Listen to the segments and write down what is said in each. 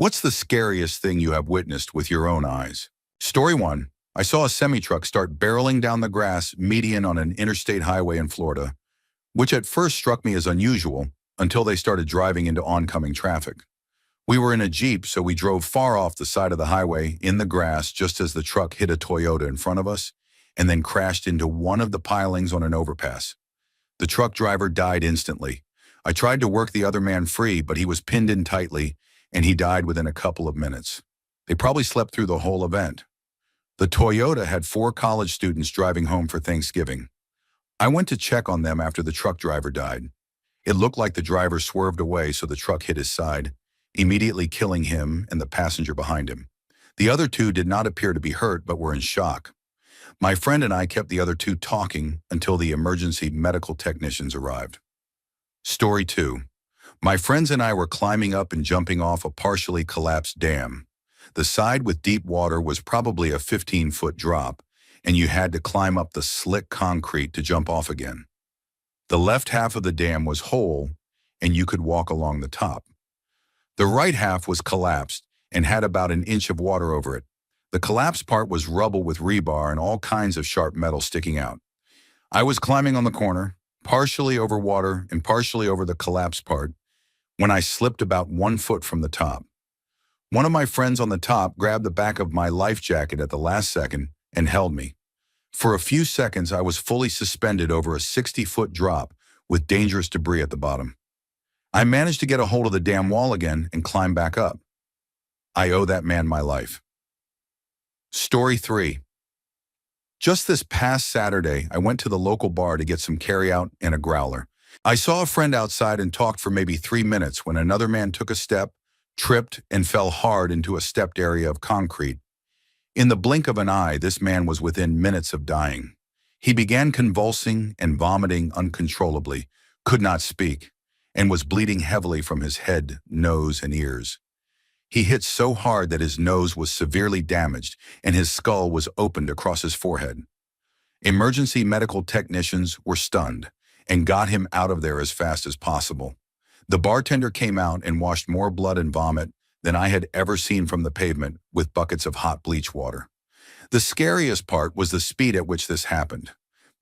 What's the scariest thing you have witnessed with your own eyes? Story 1. I saw a semi-truck start barreling down the grass median on an interstate highway in Florida, which at first struck me as unusual until they started driving into oncoming traffic. We were in a Jeep, so we drove far off the side of the highway in the grass just as the truck hit a Toyota in front of us and then crashed into one of the pilings on an overpass. The truck driver died instantly. I tried to work the other man free, but he was pinned in tightly and he died within a couple of minutes. They probably slept through the whole event. The Toyota had 4 college students driving home for Thanksgiving. I went to check on them after the truck driver died. It looked like the driver swerved away, so the truck hit his side, immediately killing him and the passenger behind him. The other 2 did not appear to be hurt but were in shock. My friend and I kept the other 2 talking until the emergency medical technicians arrived. Story 2. My friends and I were climbing up and jumping off a partially collapsed dam. The side with deep water was probably a 15-foot drop, and you had to climb up the slick concrete to jump off again. The left half of the dam was whole, and you could walk along the top. The right half was collapsed and had about an inch of water over it. The collapsed part was rubble with rebar and all kinds of sharp metal sticking out. I was climbing on the corner, partially over water and partially over the collapsed part, when I slipped about 1 foot from the top. One of my friends on the top grabbed the back of my life jacket at the last second and held me. For a few seconds, I was fully suspended over a 60-foot drop with dangerous debris at the bottom. I managed to get a hold of the dam wall again and climb back up. I owe that man my life. Story 3. Just this past Saturday, I went to the local bar to get some carryout and a growler. I saw a friend outside and talked for maybe 3 minutes when another man took a step, tripped, and fell hard into a stepped area of concrete. In the blink of an eye, this man was within minutes of dying. He began convulsing and vomiting uncontrollably, could not speak, and was bleeding heavily from his head, nose, and ears. He hit so hard that his nose was severely damaged and his skull was opened across his forehead. Emergency medical technicians were stunned and got him out of there as fast as possible. The bartender came out and washed more blood and vomit than I had ever seen from the pavement with buckets of hot bleach water. The scariest part was the speed at which this happened.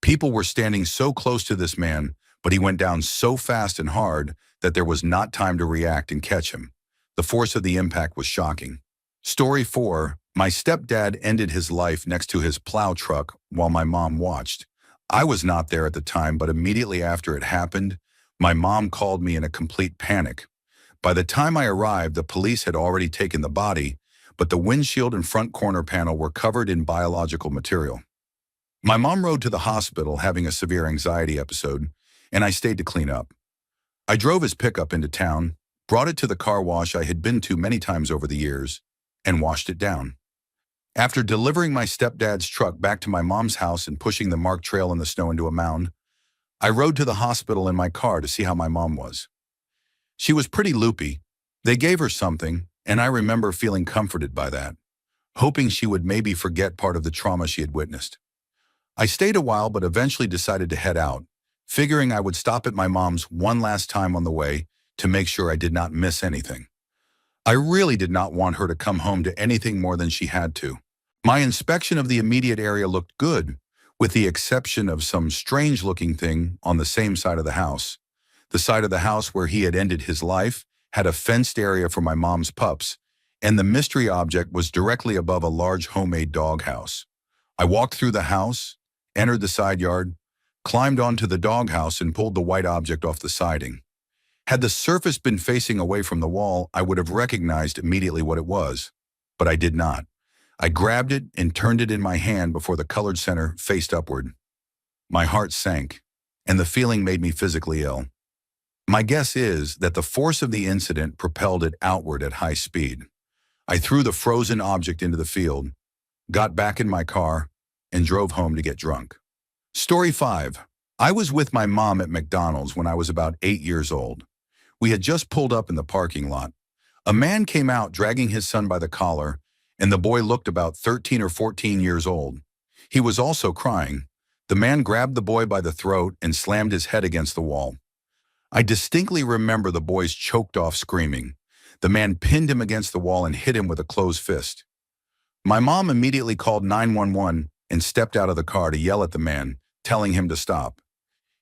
People were standing so close to this man, but he went down so fast and hard that there was not time to react and catch him. The force of the impact was shocking. Story 4. My stepdad ended his life next to his plow truck while my mom watched. I was not there at the time, but immediately after it happened, my mom called me in a complete panic. By the time I arrived, the police had already taken the body, but the windshield and front corner panel were covered in biological material. My mom rode to the hospital having a severe anxiety episode, and I stayed to clean up. I drove his pickup into town, brought it to the car wash I had been to many times over the years, and washed it down. After delivering my stepdad's truck back to my mom's house and pushing the marked trail in the snow into a mound, I rode to the hospital in my car to see how my mom was. She was pretty loopy. They gave her something, and I remember feeling comforted by that, hoping she would maybe forget part of the trauma she had witnessed. I stayed a while but eventually decided to head out, figuring I would stop at my mom's one last time on the way to make sure I did not miss anything. I really did not want her to come home to anything more than she had to. My inspection of the immediate area looked good, with the exception of some strange-looking thing on the same side of the house. The side of the house where he had ended his life had a fenced area for my mom's pups, and the mystery object was directly above a large homemade doghouse. I walked through the house, entered the side yard, climbed onto the doghouse and pulled the white object off the siding. Had the surface been facing away from the wall, I would have recognized immediately what it was, but I did not. I grabbed it and turned it in my hand before the colored center faced upward. My heart sank, and the feeling made me physically ill. My guess is that the force of the incident propelled it outward at high speed. I threw the frozen object into the field, got back in my car, and drove home to get drunk. Story 5. I was with my mom at McDonald's when I was about 8 years old. We had just pulled up in the parking lot. A man came out dragging his son by the collar, and the boy looked about 13 or 14 years old. He was also crying. The man grabbed the boy by the throat and slammed his head against the wall. I distinctly remember the boy's choked off screaming. The man pinned him against the wall and hit him with a closed fist. My mom immediately called 911 and stepped out of the car to yell at the man, telling him to stop.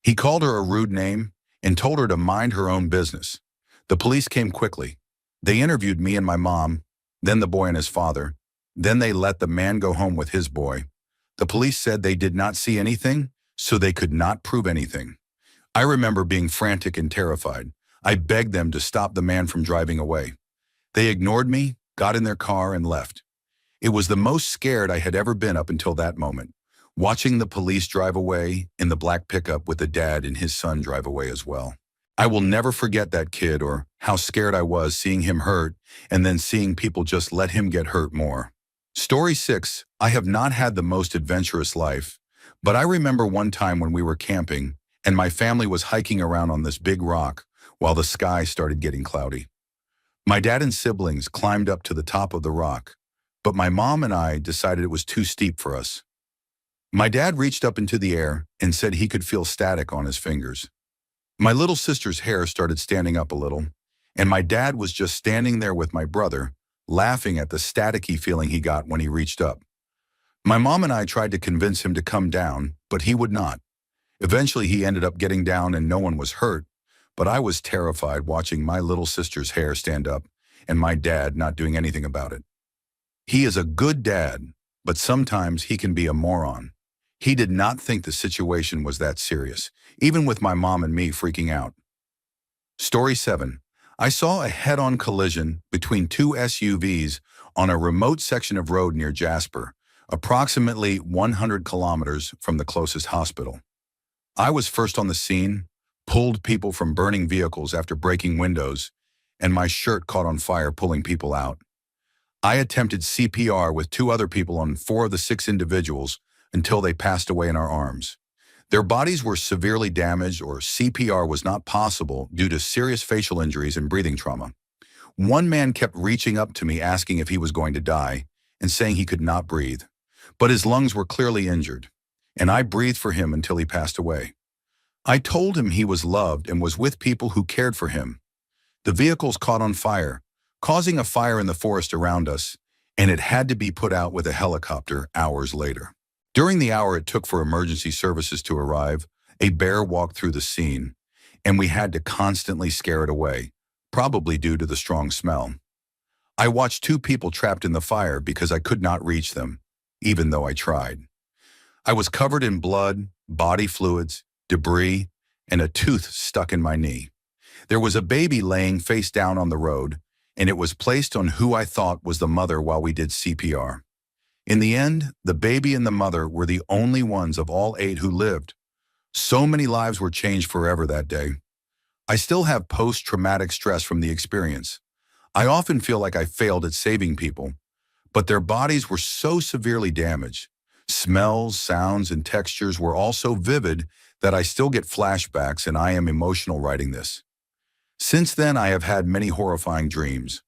He called her a rude name and told her to mind her own business. The police came quickly. They interviewed me and my mom, then the boy and his father. Then they let the man go home with his boy. The police said they did not see anything, so they could not prove anything. I remember being frantic and terrified. I begged them to stop the man from driving away. They ignored me, got in their car, and left. It was the most scared I had ever been up until that moment. Watching the police drive away in the black pickup with the dad and his son drive away as well. I will never forget that kid or how scared I was seeing him hurt and then seeing people just let him get hurt more. Story 6. I have not had the most adventurous life, but I remember one time when we were camping and my family was hiking around on this big rock while the sky started getting cloudy. My dad and siblings climbed up to the top of the rock, but my mom and I decided it was too steep for us. My dad reached up into the air and said he could feel static on his fingers. My little sister's hair started standing up a little, and my dad was just standing there with my brother, laughing at the staticky feeling he got when he reached up. My mom and I tried to convince him to come down, but he would not. Eventually he ended up getting down and no one was hurt, but I was terrified watching my little sister's hair stand up and my dad not doing anything about it. He is a good dad, but sometimes he can be a moron. He did not think the situation was that serious, even with my mom and me freaking out. Story 7. I saw a head-on collision between two SUVs on a remote section of road near Jasper, approximately 100 kilometers from the closest hospital. I was first on the scene, pulled people from burning vehicles after breaking windows, and my shirt caught on fire pulling people out. I attempted CPR with 2 other people on 4 of the 6 individuals until they passed away in our arms. Their bodies were severely damaged or CPR was not possible due to serious facial injuries and breathing trauma. One man kept reaching up to me asking if he was going to die and saying he could not breathe, but his lungs were clearly injured, and I breathed for him until he passed away. I told him he was loved and was with people who cared for him. The vehicles caught on fire, causing a fire in the forest around us, and it had to be put out with a helicopter hours later. During the hour it took for emergency services to arrive, a bear walked through the scene, and we had to constantly scare it away, probably due to the strong smell. I watched 2 people trapped in the fire because I could not reach them, even though I tried. I was covered in blood, body fluids, debris, and a tooth stuck in my knee. There was a baby laying face down on the road, and it was placed on who I thought was the mother while we did CPR. In the end, the baby and the mother were the only ones of all 8 who lived. So many lives were changed forever that day. I still have post-traumatic stress from the experience. I often feel like I failed at saving people, but their bodies were so severely damaged. Smells, sounds, and textures were all so vivid that I still get flashbacks and I am emotional writing this. Since then, I have had many horrifying dreams.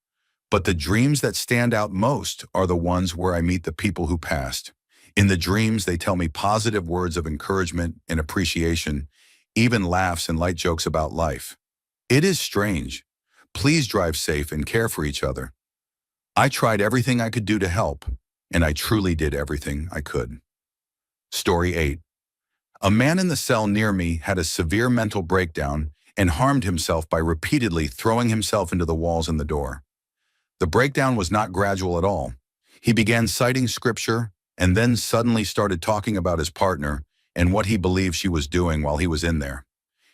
But the dreams that stand out most are the ones where I meet the people who passed. In the dreams, they tell me positive words of encouragement and appreciation, even laughs and light jokes about life. It is strange. Please drive safe and care for each other. I tried everything I could do to help, and I truly did everything I could. Story 8. A man in the cell near me had a severe mental breakdown and harmed himself by repeatedly throwing himself into the walls and the door. The breakdown was not gradual at all. He began citing scripture and then suddenly started talking about his partner and what he believed she was doing while he was in there.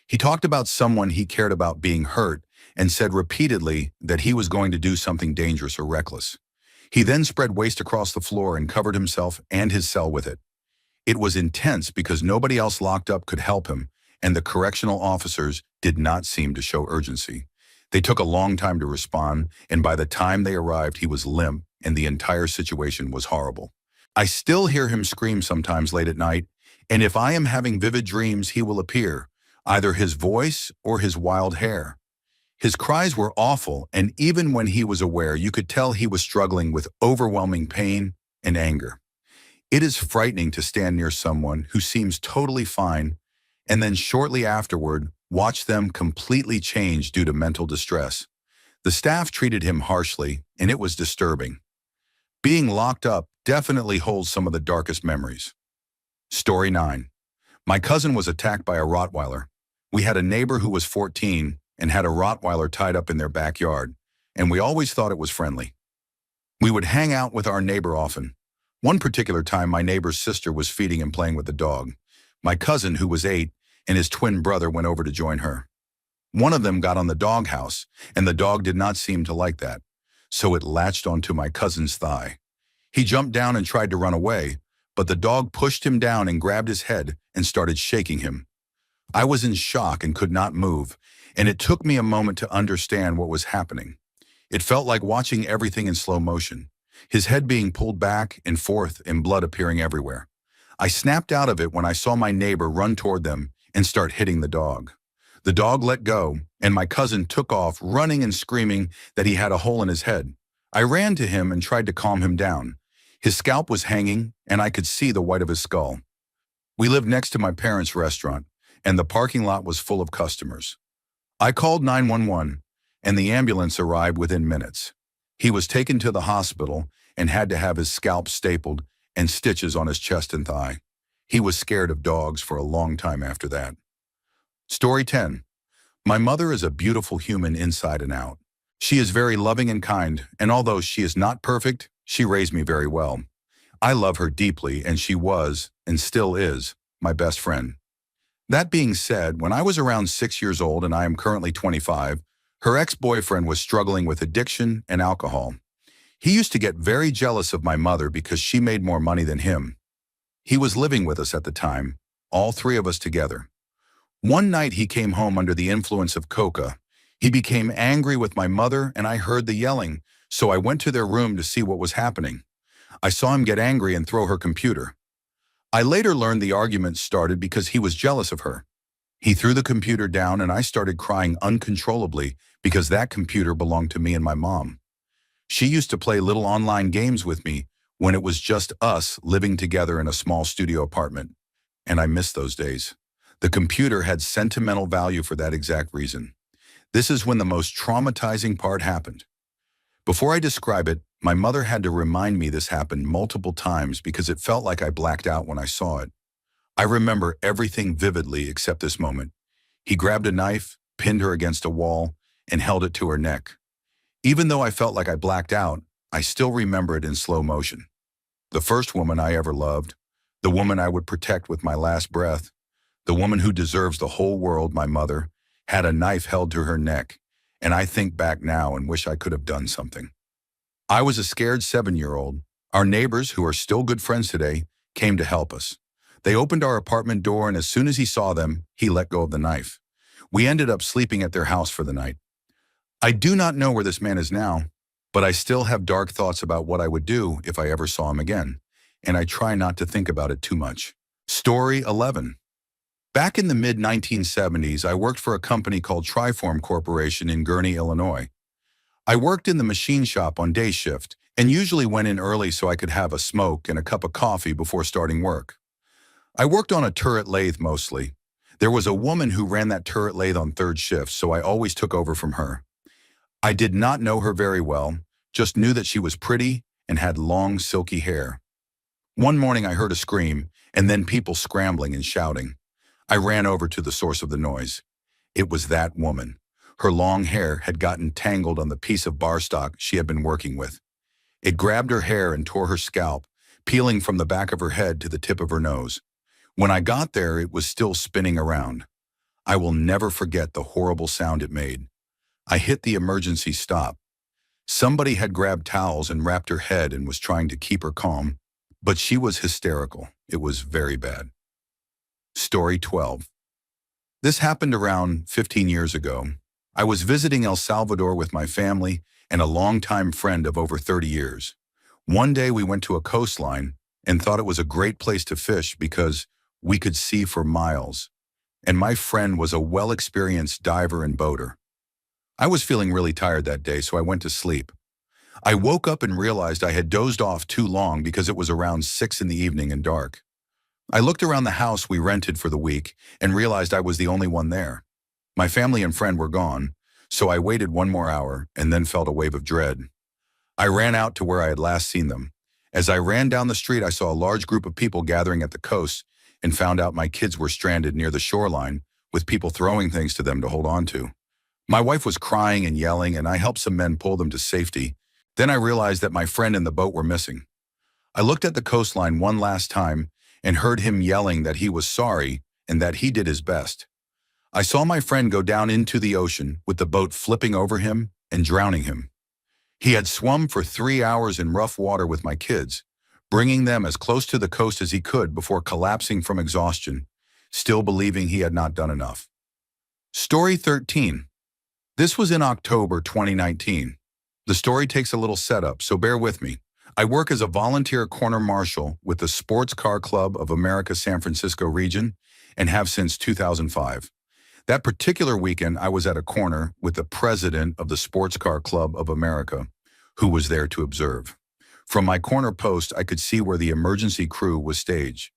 He talked about someone he cared about being hurt and said repeatedly that he was going to do something dangerous or reckless. He then spread waste across the floor and covered himself and his cell with it. It was intense because nobody else locked up could help him, and the correctional officers did not seem to show urgency. They took a long time to respond, and by the time they arrived, he was limp, and the entire situation was horrible. I still hear him scream sometimes late at night, and if I am having vivid dreams, he will appear, either his voice or his wild hair. His cries were awful, and even when he was aware, you could tell he was struggling with overwhelming pain and anger. It is frightening to stand near someone who seems totally fine, and then shortly afterward, watch them completely change due to mental distress. The staff treated him harshly, and it was disturbing. Being locked up definitely holds some of the darkest memories. Story 9. My cousin was attacked by a Rottweiler. We had a neighbor who was 14 and had a Rottweiler tied up in their backyard, and we always thought it was friendly. We would hang out with our neighbor often. One particular time, my neighbor's sister was feeding and playing with the dog. My cousin, who was 8, and his twin brother went over to join her. One of them got on the doghouse, and the dog did not seem to like that, so it latched onto my cousin's thigh. He jumped down and tried to run away, but the dog pushed him down and grabbed his head and started shaking him. I was in shock and could not move, and it took me a moment to understand what was happening. It felt like watching everything in slow motion, his head being pulled back and forth and blood appearing everywhere. I snapped out of it when I saw my neighbor run toward them and start hitting the dog. The dog let go, and my cousin took off, running and screaming that he had a hole in his head. I ran to him and tried to calm him down. His scalp was hanging, and I could see the white of his skull. We lived next to my parents' restaurant, and the parking lot was full of customers. I called 911, and the ambulance arrived within minutes. He was taken to the hospital and had to have his scalp stapled and stitches on his chest and thigh. He was scared of dogs for a long time after that. Story 10. My mother is a beautiful human inside and out. She is very loving and kind, and although she is not perfect, she raised me very well. I love her deeply, and she was, and still is, my best friend. That being said, when I was around 6 years old, and I am currently 25, her ex-boyfriend was struggling with addiction and alcohol. He used to get very jealous of my mother because she made more money than him. He was living with us at the time, all 3 of us together. One night he came home under the influence of coca. He became angry with my mother, and I heard the yelling, so I went to their room to see what was happening. I saw him get angry and throw her computer. I later learned the argument started because he was jealous of her. He threw the computer down, and I started crying uncontrollably because that computer belonged to me and my mom. She used to play little online games with me when it was just us living together in a small studio apartment, and I miss those days. The computer had sentimental value for that exact reason. This is when the most traumatizing part happened. Before I describe it, my mother had to remind me this happened multiple times because it felt like I blacked out when I saw it. I remember everything vividly except this moment. He grabbed a knife, pinned her against a wall, and held it to her neck. Even though I felt like I blacked out, I still remember it in slow motion. The first woman I ever loved, the woman I would protect with my last breath, the woman who deserves the whole world, my mother, had a knife held to her neck, and I think back now and wish I could have done something. I was a scared 7-year-old. Our neighbors, who are still good friends today, came to help us. They opened our apartment door, and as soon as he saw them, he let go of the knife. We ended up sleeping at their house for the night. I do not know where this man is now, but I still have dark thoughts about what I would do if I ever saw him again, and I try not to think about it too much. Story 11. Back in the mid-1970s, I worked for a company called Triform Corporation in Gurnee, Illinois. I worked in the machine shop on day shift and usually went in early so I could have a smoke and a cup of coffee before starting work. I worked on a turret lathe mostly. There was a woman who ran that turret lathe on third shift, so I always took over from her. I did not know her very well, just knew that she was pretty and had long, silky hair. One morning I heard a scream, and then people scrambling and shouting. I ran over to the source of the noise. It was that woman. Her long hair had gotten tangled on the piece of bar stock she had been working with. It grabbed her hair and tore her scalp, peeling from the back of her head to the tip of her nose. When I got there, it was still spinning around. I will never forget the horrible sound it made. I hit the emergency stop. Somebody had grabbed towels and wrapped her head and was trying to keep her calm, but she was hysterical. It was very bad. Story 12. This happened around 15 years ago. I was visiting El Salvador with my family and a longtime friend of over 30 years. One day we went to a coastline and thought it was a great place to fish because we could see for miles, and my friend was a well-experienced diver and boater. I was feeling really tired that day, so I went to sleep. I woke up and realized I had dozed off too long because it was around 6 in the evening and dark. I looked around the house we rented for the week and realized I was the only one there. My family and friend were gone, So I waited one more hour and then felt a wave of dread. I ran out to where I had last seen them. As I ran down the street, I saw a large group of people gathering at the coast and found out my kids were stranded near the shoreline with people throwing things to them to hold on to. My wife was crying and yelling, and I helped some men pull them to safety. Then I realized that my friend and the boat were missing. I looked at the coastline one last time and heard him yelling that he was sorry and that he did his best. I saw my friend go down into the ocean with the boat flipping over him and drowning him. He had swum for 3 hours in rough water with my kids, bringing them as close to the coast as he could before collapsing from exhaustion, still believing he had not done enough. Story 13. This was in October 2019. The story takes a little setup, so bear with me. I work as a volunteer corner marshal with the Sports Car Club of America San Francisco region and have since 2005. That particular weekend, I was at a corner with the president of the Sports Car Club of America, who was there to observe. From my corner post, I could see where the emergency crew was staged.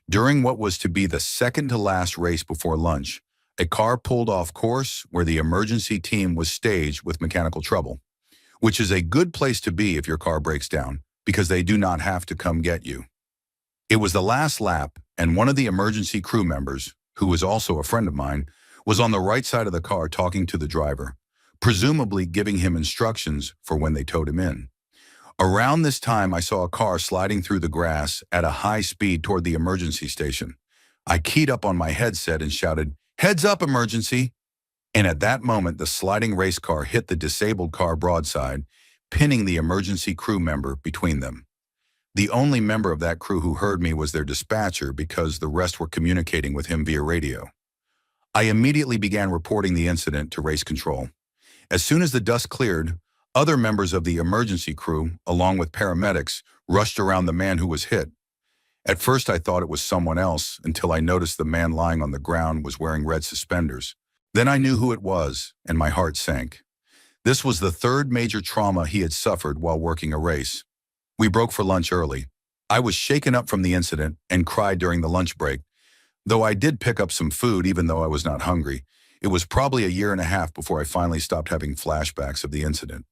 During what was to be the second to last race before lunch, a car pulled off course where the emergency team was staged with mechanical trouble, which is a good place to be if your car breaks down, because they do not have to come get you. It was the last lap, and one of the emergency crew members, who was also a friend of mine, was on the right side of the car talking to the driver, presumably giving him instructions for when they towed him in. Around this time, I saw a car sliding through the grass at a high speed toward the emergency station. I keyed up on my headset and shouted, "Heads up, emergency!" And at that moment, the sliding race car hit the disabled car broadside, pinning the emergency crew member between them. The only member of that crew who heard me was their dispatcher, because the rest were communicating with him via radio. I immediately began reporting the incident to race control. As soon as the dust cleared, other members of the emergency crew, along with paramedics, rushed around the man who was hit. At first, I thought it was someone else until I noticed the man lying on the ground was wearing red suspenders. Then I knew who it was, and my heart sank. This was the third major trauma he had suffered while working a race. We broke for lunch early. I was shaken up from the incident and cried during the lunch break. Though I did pick up some food even though I was not hungry, it was probably a year and a half before I finally stopped having flashbacks of the incident.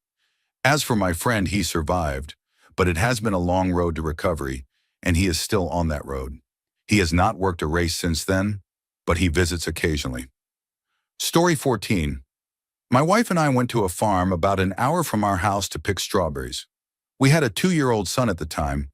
As for my friend, he survived, but it has been a long road to recovery, and he is still on that road. He has not worked a race since then, but he visits occasionally. Story 14. My wife and I went to a farm about an hour from our house to pick strawberries. We had a 2-year-old son at the time,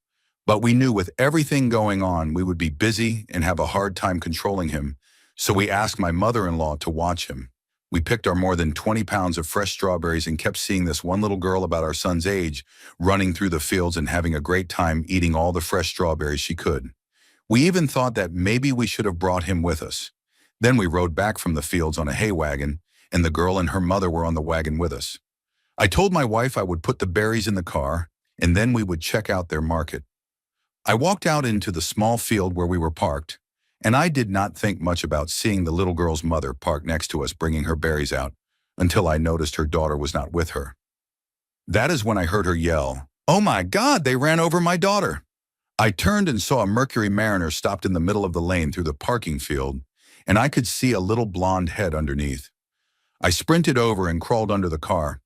but we knew with everything going on we would be busy and have a hard time controlling him, so we asked my mother-in-law to watch him. We picked our more than 20 pounds of fresh strawberries and kept seeing this one little girl about our son's age running through the fields and having a great time eating all the fresh strawberries she could. We even thought that maybe we should have brought him with us. Then we rode back from the fields on a hay wagon, and the girl and her mother were on the wagon with us. I told my wife I would put the berries in the car, and then we would check out their market. I walked out into the small field where we were parked, and I did not think much about seeing the little girl's mother parked next to us bringing her berries out, until I noticed her daughter was not with her. That is when I heard her yell, "Oh my God, they ran over my daughter!" I turned and saw a Mercury Mariner stopped in the middle of the lane through the parking field, and I could see a little blonde head underneath. I sprinted over and crawled under the car.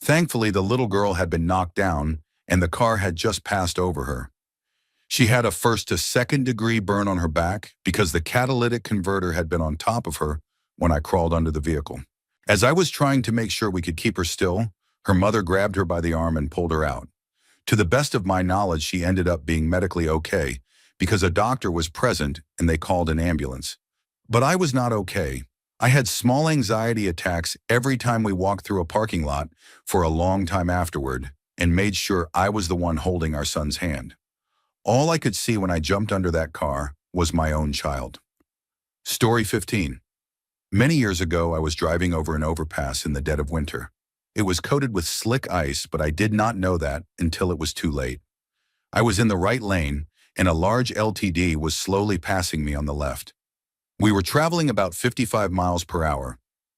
Thankfully, the little girl had been knocked down, and the car had just passed over her. She had a 1st to 2nd degree burn on her back because the catalytic converter had been on top of her when I crawled under the vehicle. As I was trying to make sure we could keep her still, her mother grabbed her by the arm and pulled her out. To the best of my knowledge, she ended up being medically okay because a doctor was present and they called an ambulance. But I was not okay. I had small anxiety attacks every time we walked through a parking lot for a long time afterward and made sure I was the one holding our son's hand. All I could see when I jumped under that car was my own child. Story 15. Many years ago, I was driving over an overpass in the dead of winter. It was coated with slick ice, but I did not know that until it was too late. I was in the right lane, and a large LTD was slowly passing me on the left. We were traveling about 55 miles per hour.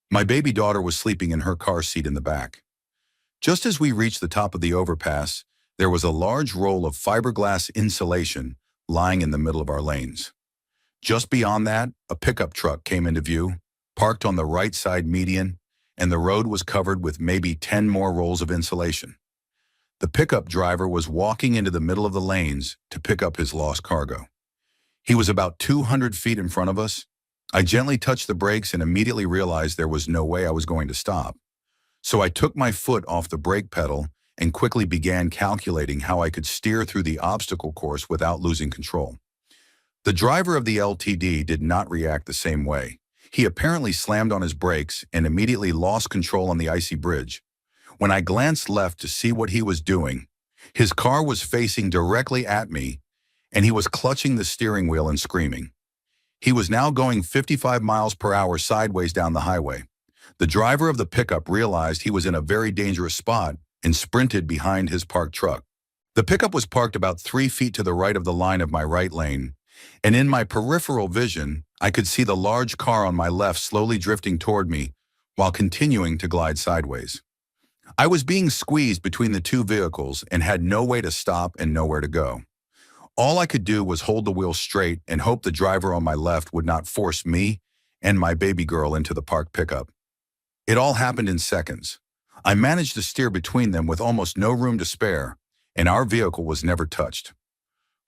My baby daughter was sleeping in her car seat in the back. Just as we reached the top of the overpass, there was a large roll of fiberglass insulation lying in the middle of our lanes. Just beyond that, a pickup truck came into view, parked on the right side median, and the road was covered with maybe 10 more rolls of insulation. The pickup driver was walking into the middle of the lanes to pick up his lost cargo. He was about 200 feet in front of us. I gently touched the brakes and immediately realized there was no way I was going to stop. So I took my foot off the brake pedal and quickly began calculating how I could steer through the obstacle course without losing control. The driver of the LTD did not react the same way. He apparently slammed on his brakes and immediately lost control on the icy bridge. When I glanced left to see what he was doing, his car was facing directly at me, and he was clutching the steering wheel and screaming. He was now going 55 miles per hour sideways down the highway. The driver of the pickup realized he was in a very dangerous spot and sprinted behind his parked truck. The pickup was parked about 3 feet to the right of the line of my right lane, and in my peripheral vision, I could see the large car on my left slowly drifting toward me while continuing to glide sideways. I was being squeezed between the two vehicles and had no way to stop and nowhere to go. All I could do was hold the wheel straight and hope the driver on my left would not force me and my baby girl into the parked pickup. It all happened in seconds. I managed to steer between them with almost no room to spare, and our vehicle was never touched.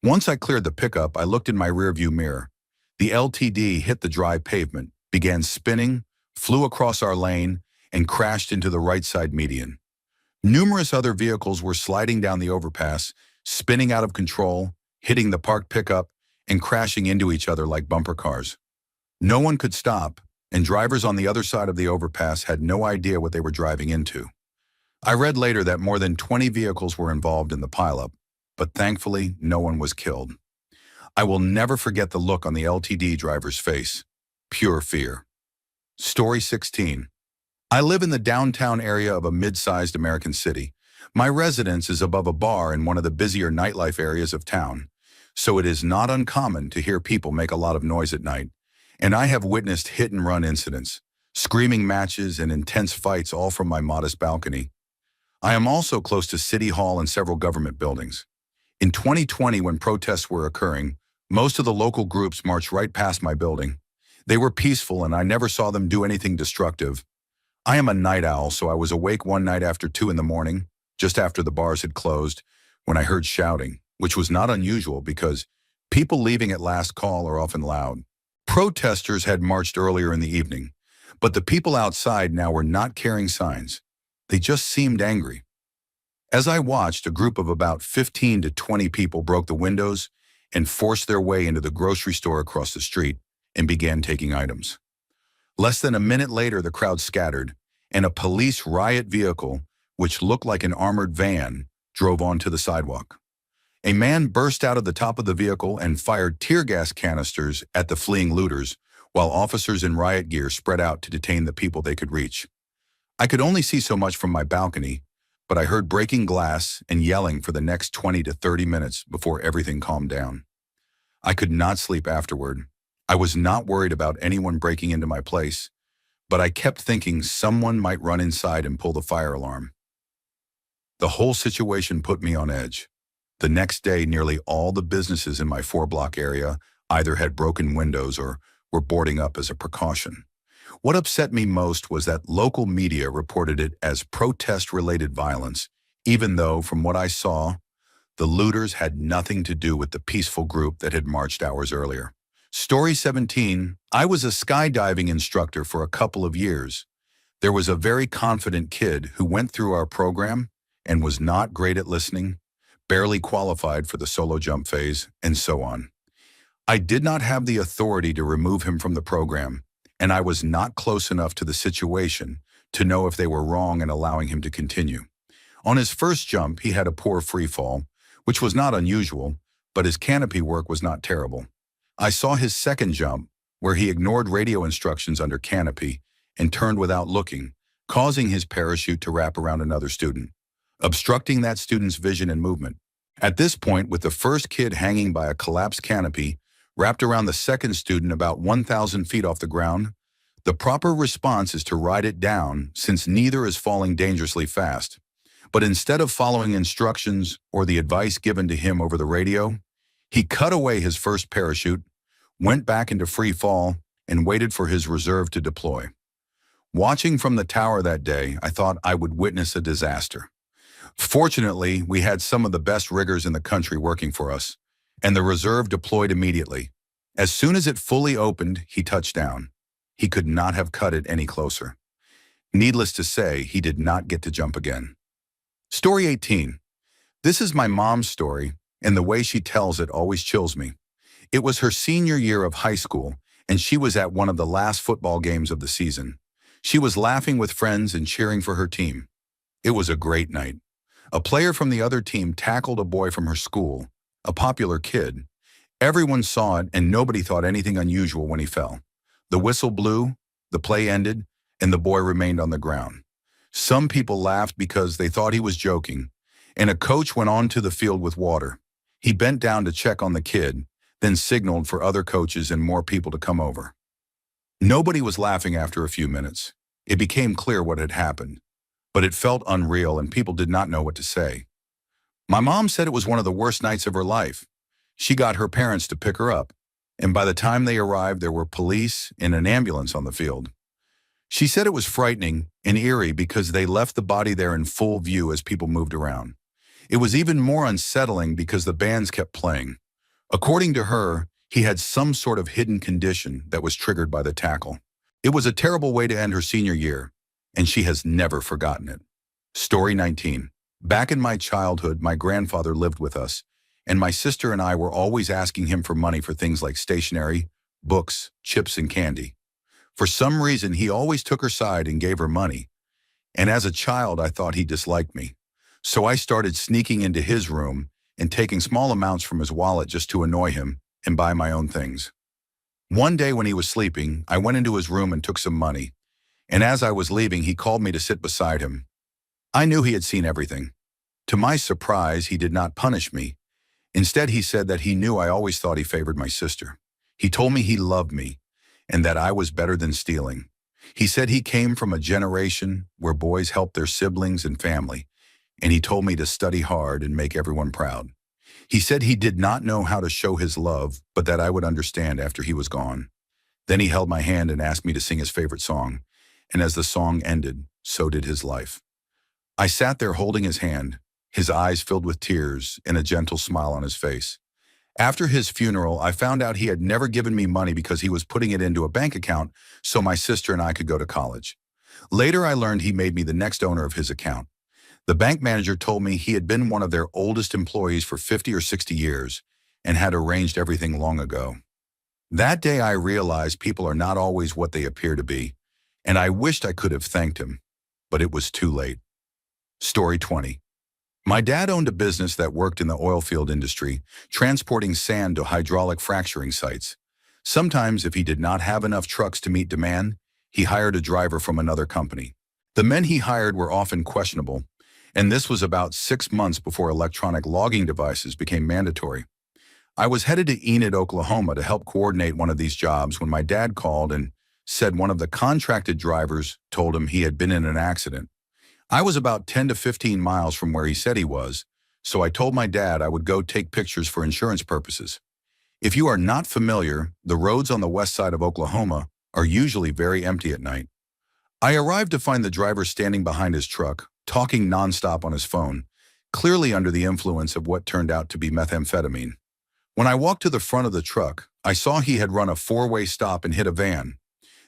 Once I cleared the pickup, I looked in my rearview mirror. The LTD hit the dry pavement, began spinning, flew across our lane, and crashed into the right side median. Numerous other vehicles were sliding down the overpass, spinning out of control, hitting the parked pickup, and crashing into each other like bumper cars. No one could stop, and drivers on the other side of the overpass had no idea what they were driving into. I read later that more than 20 vehicles were involved in the pileup, but thankfully no one was killed. I will never forget the look on the LTD driver's face. Pure fear. Story 16. I live in the downtown area of a mid-sized American city. My residence is above a bar in one of the busier nightlife areas of town, so it is not uncommon to hear people make a lot of noise at night, and I have witnessed hit-and-run incidents, screaming matches, and intense fights all from my modest balcony. I am also close to City Hall and several government buildings. In 2020, when protests were occurring, most of the local groups marched right past my building. They were peaceful, and I never saw them do anything destructive. I am a night owl, so I was awake one night after 2 in the morning, just after the bars had closed, when I heard shouting, which was not unusual because people leaving at last call are often loud. Protesters had marched earlier in the evening, but the people outside now were not carrying signs. They just seemed angry. As I watched, a group of about 15 to 20 people broke the windows and forced their way into the grocery store across the street and began taking items. Less than a minute later, the crowd scattered, and a police riot vehicle, which looked like an armored van, drove onto the sidewalk. A man burst out of the top of the vehicle and fired tear gas canisters at the fleeing looters, while officers in riot gear spread out to detain the people they could reach. I could only see so much from my balcony, but I heard breaking glass and yelling for the next 20 to 30 minutes before everything calmed down. I could not sleep afterward. I was not worried about anyone breaking into my place, but I kept thinking someone might run inside and pull the fire alarm. The whole situation put me on edge. The next day, nearly all the businesses in my 4-block area either had broken windows or were boarding up as a precaution. What upset me most was that local media reported it as protest-related violence, even though, from what I saw, the looters had nothing to do with the peaceful group that had marched hours earlier. Story 17. I was a skydiving instructor for a couple of years. There was a very confident kid who went through our program and was not great at listening, barely qualified for the solo jump phase, and so on. I did not have the authority to remove him from the program, and I was not close enough to the situation to know if they were wrong in allowing him to continue. On his first jump, he had a poor free fall, which was not unusual, but his canopy work was not terrible. I saw his second jump, where he ignored radio instructions under canopy and turned without looking, causing his parachute to wrap around another student, obstructing that student's vision and movement. At this point, with the first kid hanging by a collapsed canopy wrapped around the second student about 1,000 feet off the ground, the proper response is to ride it down since neither is falling dangerously fast. But instead of following instructions or the advice given to him over the radio, he cut away his first parachute, went back into free fall, and waited for his reserve to deploy. Watching from the tower that day, I thought I would witness a disaster. Fortunately, we had some of the best riggers in the country working for us, and the reserve deployed immediately. As soon as it fully opened, he touched down. He could not have cut it any closer. Needless to say, he did not get to jump again. Story 18. This is my mom's story, and the way she tells it always chills me. It was her senior year of high school, and she was at one of the last football games of the season. She was laughing with friends and cheering for her team. It was a great night. A player from the other team tackled a boy from her school, a popular kid. Everyone saw it, and nobody thought anything unusual when he fell. The whistle blew, the play ended, and the boy remained on the ground. Some people laughed because they thought he was joking, and a coach went on to the field with water. He bent down to check on the kid, then signaled for other coaches and more people to come over. Nobody was laughing after a few minutes. It became clear what had happened, but it felt unreal and people did not know what to say. My mom said it was one of the worst nights of her life. She got her parents to pick her up, and by the time they arrived, there were police and an ambulance on the field. She said it was frightening and eerie because they left the body there in full view as people moved around. It was even more unsettling because the bands kept playing. According to her, he had some sort of hidden condition that was triggered by the tackle. It was a terrible way to end her senior year, and she has never forgotten it. Story 19. Back in my childhood, my grandfather lived with us, and my sister and I were always asking him for money for things like stationery, books, chips, and candy. For some reason, he always took her side and gave her money, and as a child, I thought he disliked me. So I started sneaking into his room and taking small amounts from his wallet just to annoy him and buy my own things. One day when he was sleeping, I went into his room and took some money, and as I was leaving, he called me to sit beside him. I knew he had seen everything. To my surprise, he did not punish me. Instead, he said that he knew I always thought he favored my sister. He told me he loved me and that I was better than stealing. He said he came from a generation where boys helped their siblings and family, and he told me to study hard and make everyone proud. He said he did not know how to show his love, but that I would understand after he was gone. Then he held my hand and asked me to sing his favorite song, and as the song ended, so did his life. I sat there holding his hand, his eyes filled with tears and a gentle smile on his face. After his funeral, I found out he had never given me money because he was putting it into a bank account so my sister and I could go to college. Later, I learned he made me the next owner of his account. The bank manager told me he had been one of their oldest employees for 50 or 60 years and had arranged everything long ago. That day, I realized people are not always what they appear to be, and I wished I could have thanked him, but it was too late. Story 20. My dad owned a business that worked in the oil field industry, transporting sand to hydraulic fracturing sites. Sometimes, if he did not have enough trucks to meet demand, he hired a driver from another company. The men he hired were often questionable, and this was about 6 months before electronic logging devices became mandatory. I was headed to Enid, Oklahoma to help coordinate one of these jobs when my dad called and said one of the contracted drivers told him he had been in an accident. I was about 10 to 15 miles from where he said he was, so I told my dad I would go take pictures for insurance purposes. If you are not familiar, the roads on the west side of Oklahoma are usually very empty at night. I arrived to find the driver standing behind his truck, talking nonstop on his phone, clearly under the influence of what turned out to be methamphetamine. When I walked to the front of the truck, I saw he had run a four-way stop and hit a van.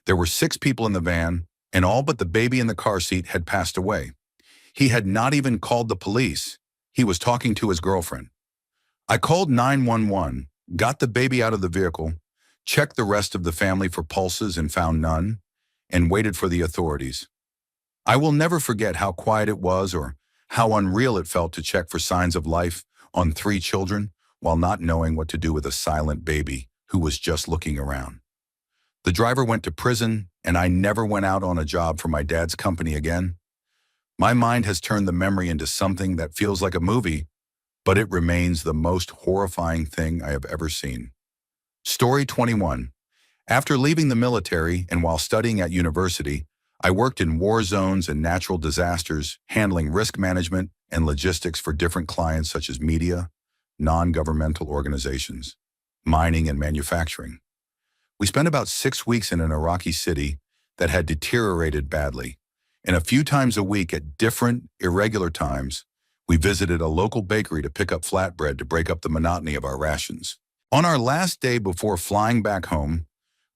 There were 6 people in the van, and all but the baby in the car seat had passed away. He had not even called the police. He was talking to his girlfriend. I called 911, got the baby out of the vehicle, checked the rest of the family for pulses and found none, and waited for the authorities. I will never forget how quiet it was or how unreal it felt to check for signs of life on 3 children while not knowing what to do with a silent baby who was just looking around. The driver went to prison, and I never went out on a job for my dad's company again. My mind has turned the memory into something that feels like a movie, but it remains the most horrifying thing I have ever seen. Story 21. After leaving the military and while studying at university, I worked in war zones and natural disasters, handling risk management and logistics for different clients such as media, non-governmental organizations, mining, and manufacturing. We spent about 6 weeks in an Iraqi city, that had deteriorated badly. And a few times a week at different, irregular times, we visited a local bakery to pick up flatbread to break up the monotony of our rations. On our last day before flying back home,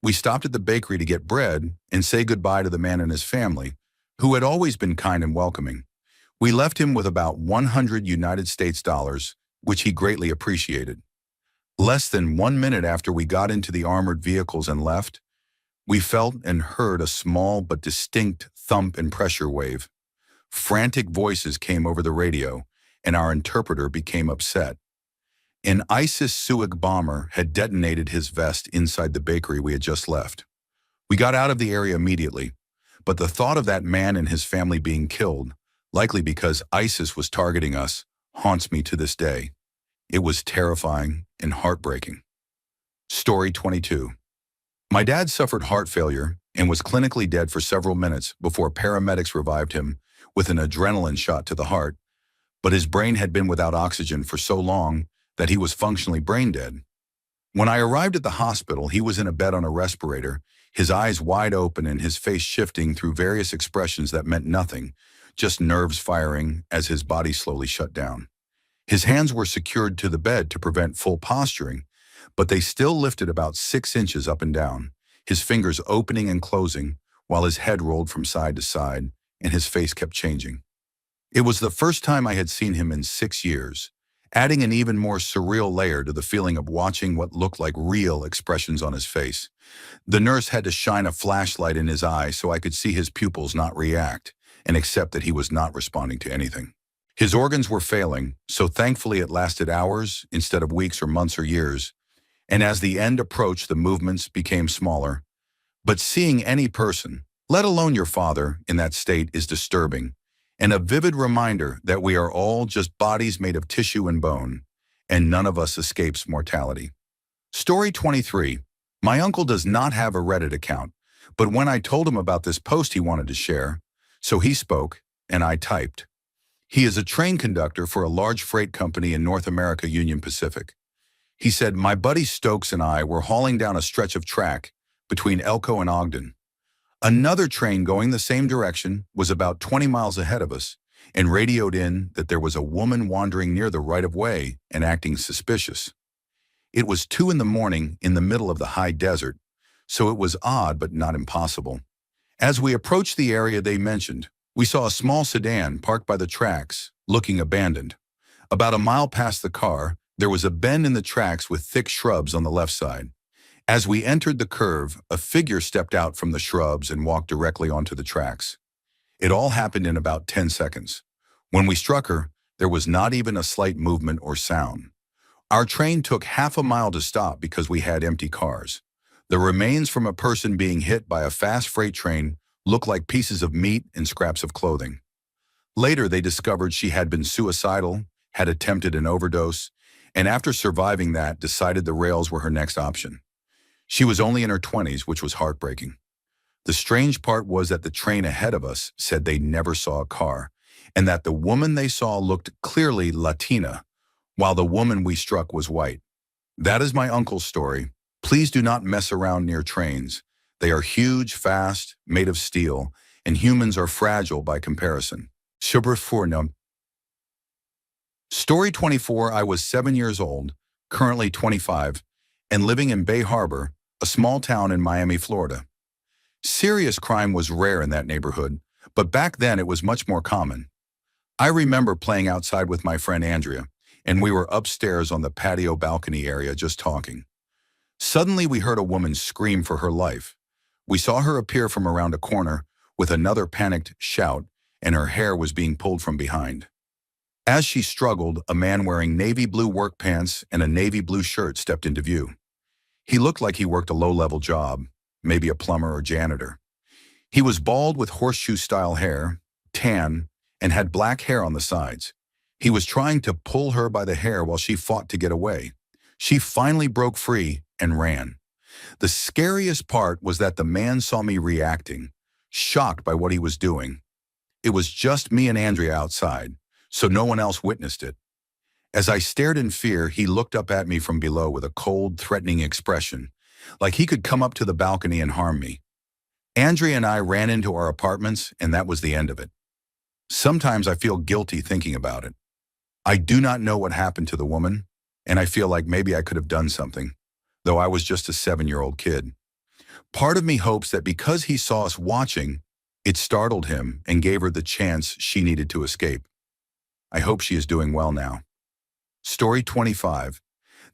we stopped at the bakery to get bread and say goodbye to the man and his family, who had always been kind and welcoming. We left him with about 100 United States dollars, which he greatly appreciated. Less than 1 minute after we got into the armored vehicles and left, we felt and heard a small but distinct thump and pressure wave. Frantic voices came over the radio, and our interpreter became upset. An ISIS Suic bomber had detonated his vest inside the bakery we had just left. We got out of the area immediately, but the thought of that man and his family being killed, likely because ISIS was targeting us, haunts me to this day. It was terrifying and heartbreaking. Story 22. My dad suffered heart failure and was clinically dead for several minutes before paramedics revived him with an adrenaline shot to the heart, but his brain had been without oxygen for so long that he was functionally brain dead. When I arrived at the hospital, he was in a bed on a respirator, his eyes wide open and his face shifting through various expressions that meant nothing, just nerves firing as his body slowly shut down. His hands were secured to the bed to prevent full posturing, but they still lifted about 6 inches up and down, his fingers opening and closing while his head rolled from side to side and his face kept changing. It was the first time I had seen him in 6 years, adding an even more surreal layer to the feeling of watching what looked like real expressions on his face. The nurse had to shine a flashlight in his eye so I could see his pupils not react and accept that he was not responding to anything. His organs were failing, so thankfully it lasted hours instead of weeks or months or years, and as the end approached, the movements became smaller. But seeing any person, let alone your father, in that state is disturbing, and a vivid reminder that we are all just bodies made of tissue and bone, and none of us escapes mortality. Story 23. My uncle does not have a Reddit account, but when I told him about this post he wanted to share, so he spoke, and I typed. He is a train conductor for a large freight company in North America, Union Pacific. He said, my buddy Stokes and I were hauling down a stretch of track between Elko and Ogden. Another train going the same direction was about 20 miles ahead of us and radioed in that there was a woman wandering near the right-of-way and acting suspicious. It was 2 a.m. in the middle of the high desert, so it was odd but not impossible. As we approached the area they mentioned, we saw a small sedan parked by the tracks, looking abandoned. About a mile past the car, there was a bend in the tracks with thick shrubs on the left side. As we entered the curve, a figure stepped out from the shrubs and walked directly onto the tracks. It all happened in about 10 seconds. When we struck her, there was not even a slight movement or sound. Our train took half a mile to stop because we had empty cars. The remains from a person being hit by a fast freight train looked like pieces of meat and scraps of clothing. Later, they discovered she had been suicidal, had attempted an overdose, and after surviving that, decided the rails were her next option. She was only in her 20s, which was heartbreaking. The strange part was that the train ahead of us said they never saw a car, and that the woman they saw looked clearly Latina, while the woman we struck was white. That is my uncle's story. Please do not mess around near trains. They are huge, fast, made of steel, and humans are fragile by comparison. Story 24. I was 7 years old, currently 25, and living in Bay Harbor, a small town in Miami, Florida. Serious crime was rare in that neighborhood, but back then it was much more common. I remember playing outside with my friend Andrea, and we were upstairs on the patio balcony area just talking. Suddenly we heard a woman scream for her life. We saw her appear from around a corner with another panicked shout, and her hair was being pulled from behind. As she struggled, a man wearing navy blue work pants and a navy blue shirt stepped into view. He looked like he worked a low-level job, maybe a plumber or janitor. He was bald with horseshoe-style hair, tan, and had black hair on the sides. He was trying to pull her by the hair while she fought to get away. She finally broke free and ran. The scariest part was that the man saw me reacting, shocked by what he was doing. It was just me and Andrea outside, so no one else witnessed it. As I stared in fear, he looked up at me from below with a cold, threatening expression, like he could come up to the balcony and harm me. Andrea and I ran into our apartments, and that was the end of it. Sometimes I feel guilty thinking about it. I do not know what happened to the woman, and I feel like maybe I could have done something, though I was just a 7-year-old kid. Part of me hopes that because he saw us watching, it startled him and gave her the chance she needed to escape. I hope she is doing well now. Story 25.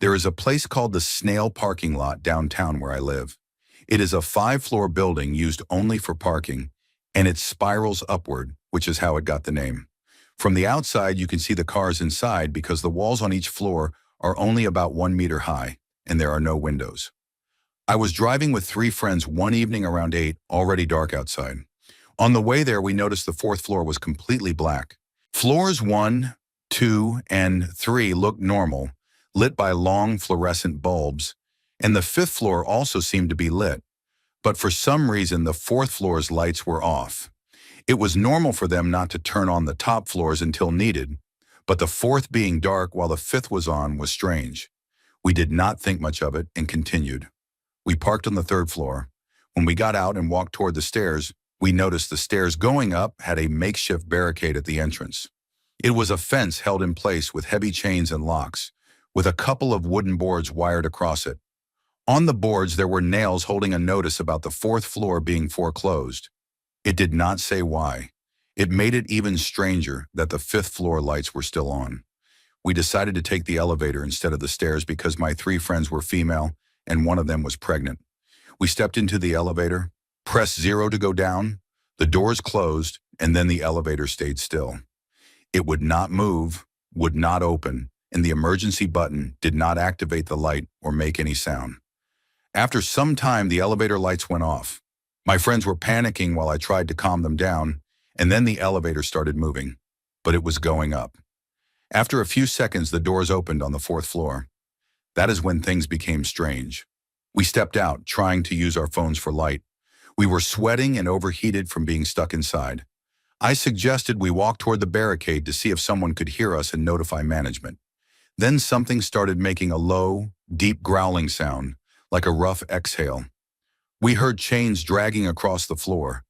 There is a place called the Snail Parking Lot downtown where I live. It is a 5-floor building used only for parking, and it spirals upward, which is how it got the name. From the outside, you can see the cars inside because the walls on each floor are only about 1 meter high, and there are no windows. I was driving with 3 friends one evening around 8, already dark outside. On the way there, we noticed the 4th floor was completely black. Floors 1, 2, and 3 looked normal, lit by long fluorescent bulbs, and the 5th floor also seemed to be lit. But for some reason, the 4th floor's lights were off. It was normal for them not to turn on the top floors until needed, but the 4th being dark while the 5th was on was strange. We did not think much of it and continued. We parked on the 3rd floor. When we got out and walked toward the stairs, we noticed the stairs going up had a makeshift barricade at the entrance. It was a fence held in place with heavy chains and locks, with a couple of wooden boards wired across it. On the boards, there were nails holding a notice about the 4th floor being foreclosed. It did not say why. It made it even stranger that the 5th floor lights were still on. We decided to take the elevator instead of the stairs because my 3 friends were female and one of them was pregnant. We stepped into the elevator, pressed 0 to go down, the doors closed, and then the elevator stayed still. It would not move, would not open, and the emergency button did not activate the light or make any sound. After some time, the elevator lights went off. My friends were panicking while I tried to calm them down, and then the elevator started moving, but it was going up. After a few seconds, the doors opened on the 4th floor. That is when things became strange. We stepped out, trying to use our phones for light. We were sweating and overheated from being stuck inside. I suggested we walk toward the barricade to see if someone could hear us and notify management. Then something started making a low, deep growling sound, like a rough exhale. We heard chains dragging across the floor.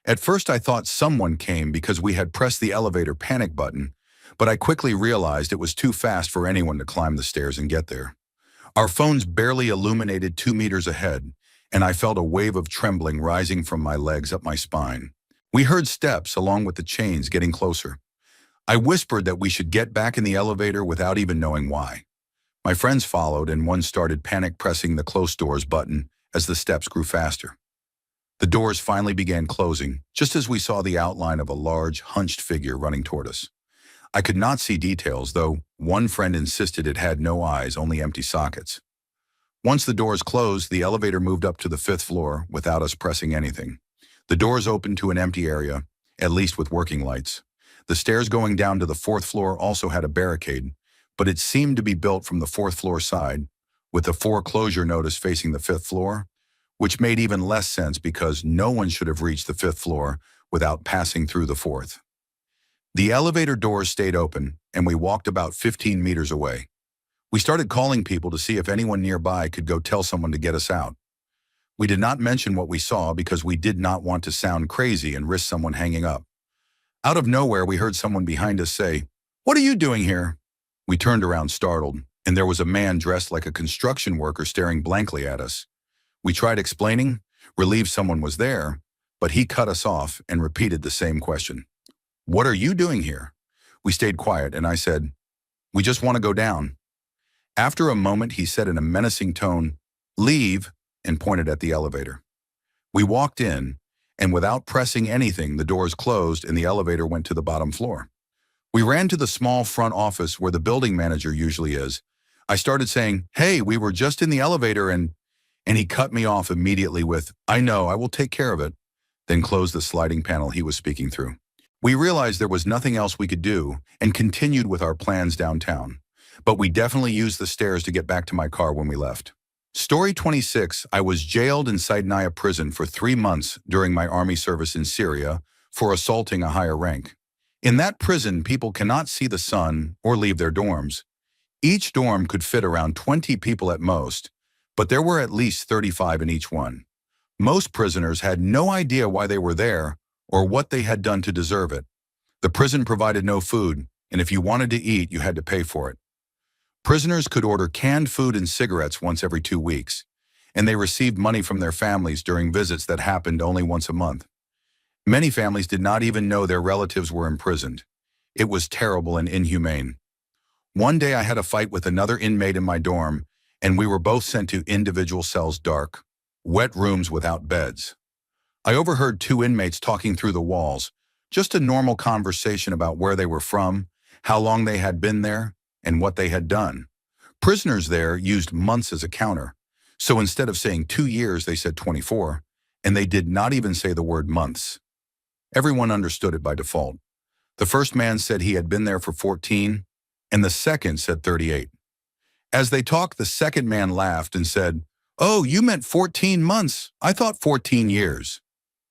At first I thought someone came because we had pressed the elevator panic button, but I quickly realized it was too fast for anyone to climb the stairs and get there. Our phones barely illuminated 2 meters ahead, and I felt a wave of trembling rising from my legs up my spine. We heard steps along with the chains getting closer. I whispered that we should get back in the elevator without even knowing why. My friends followed, and one started panic pressing the close doors button as the steps grew faster. The doors finally began closing, just as we saw the outline of a large, hunched figure running toward us. I could not see details, though one friend insisted it had no eyes, only empty sockets. Once the doors closed, the elevator moved up to the 5th floor without us pressing anything. The doors opened to an empty area, at least with working lights. The stairs going down to the 4th floor also had a barricade, but it seemed to be built from the 4th floor side, with the foreclosure notice facing the 5th floor, which made even less sense because no one should have reached the 5th floor without passing through the 4th. The elevator doors stayed open, and we walked about 15 meters away. We started calling people to see if anyone nearby could go tell someone to get us out. We did not mention what we saw because we did not want to sound crazy and risk someone hanging up. Out of nowhere, we heard someone behind us say, "What are you doing here?" We turned around startled, and there was a man dressed like a construction worker staring blankly at us. We tried explaining, relieved someone was there, but he cut us off and repeated the same question. "What are you doing here?" We stayed quiet, and I said, "We just want to go down." After a moment, he said in a menacing tone, "Leave," and pointed at the elevator. We walked in, and without pressing anything, the doors closed and the elevator went to the bottom floor. We ran to the small front office where the building manager usually is. I started saying, "Hey, we were just in the elevator," and he cut me off immediately with, "I know, I will take care of it," then closed the sliding panel he was speaking through. We realized there was nothing else we could do and continued with our plans downtown. But we definitely used the stairs to get back to my car when we left. Story 26, I was jailed in Saidnaya prison for 3 months during my army service in Syria for assaulting a higher rank. In that prison, people cannot see the sun or leave their dorms. Each dorm could fit around 20 people at most, but there were at least 35 in each one. Most prisoners had no idea why they were there or what they had done to deserve it. The prison provided no food, and if you wanted to eat, you had to pay for it. Prisoners could order canned food and cigarettes once every 2 weeks, and they received money from their families during visits that happened only once a month. Many families did not even know their relatives were imprisoned. It was terrible and inhumane. One day I had a fight with another inmate in my dorm, and we were both sent to individual cells, dark, wet rooms without beds. I overheard two inmates talking through the walls, just a normal conversation about where they were from, how long they had been there, and what they had done. Prisoners there used months as a counter, so instead of saying 2 years, they said 24, and they did not even say the word months. Everyone understood it by default. The first man said he had been there for 14, and the second said 38. As they talked, the second man laughed and said, "Oh, you meant 14 months. I thought 14 years.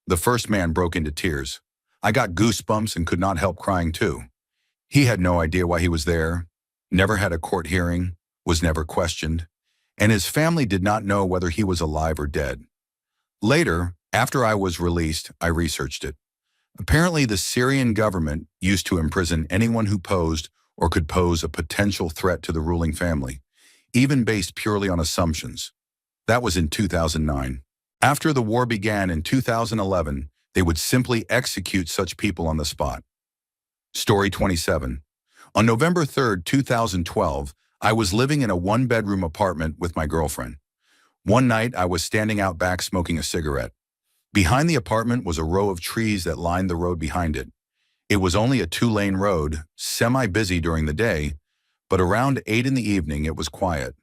The first man broke into tears. I got goosebumps and could not help crying too. He had no idea why he was there, never had a court hearing, was never questioned, and his family did not know whether he was alive or dead. Later, after I was released, I researched it. Apparently, the Syrian government used to imprison anyone who posed or could pose a potential threat to the ruling family, even based purely on assumptions. That was in 2009. After the war began in 2011, they would simply execute such people on the spot. Story 27. On November 3rd, 2012, I was living in a one-bedroom apartment with my girlfriend. One night, I was standing out back smoking a cigarette. Behind the apartment was a row of trees that lined the road behind it. It was only a 2-lane road, semi-busy during the day, but around 8 in the evening it was quiet.